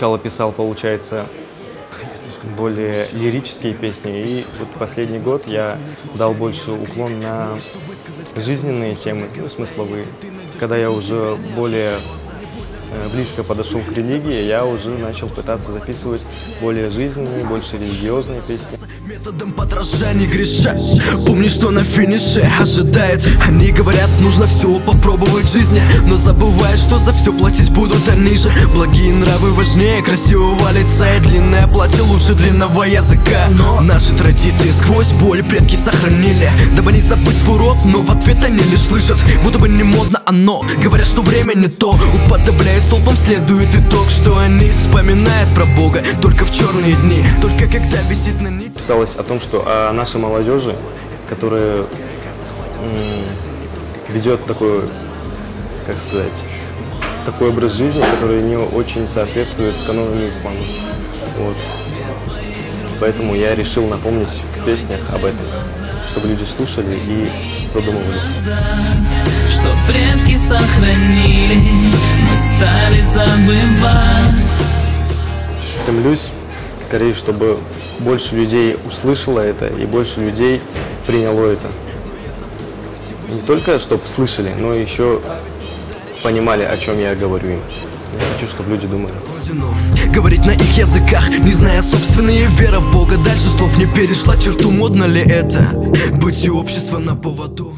сначала писал, получается, более лирические песни, и вот последний год я дал больше уклон на жизненные темы, ну, смысловые. Когда я уже более близко подошел к религии, я уже начал пытаться записывать более жизненные, больше религиозные песни. Методом подражания греша. Помни, что на финише ожидает. Они говорят, нужно все попробовать в жизни, но забывают, что за все платить будут они же. Благие нравы важнее красивого лица, и длинное платье лучше длинного языка. Но наши традиции сквозь боль предки сохранили, дабы не забыть свой род, но в ответ они лишь слышат, будто бы не модно оно. Говорят, что время не то, уподобляясь толпам, следует итог, что они вспоминают про Бога только в черные дни, только когда висит на нити. Писалось о том, что о нашей молодежи, которая ведет такой, как сказать, такой образ жизни, который не очень соответствует с канонами ислама. Вот. Поэтому я решил напомнить в песнях об этом, чтобы люди слушали и задумывались. Что предки сохранили, мы стали забывать. Стремлюсь скорее, чтобы больше людей услышало это и больше людей приняло это. Не только чтобы слышали, но еще понимали, о чем я говорю им. Я хочу, чтобы люди думали. Говорить на их языках, не зная собственные веры в Бога. Дальше слов не перешла черту, модно ли это? Быть у общества на поводу.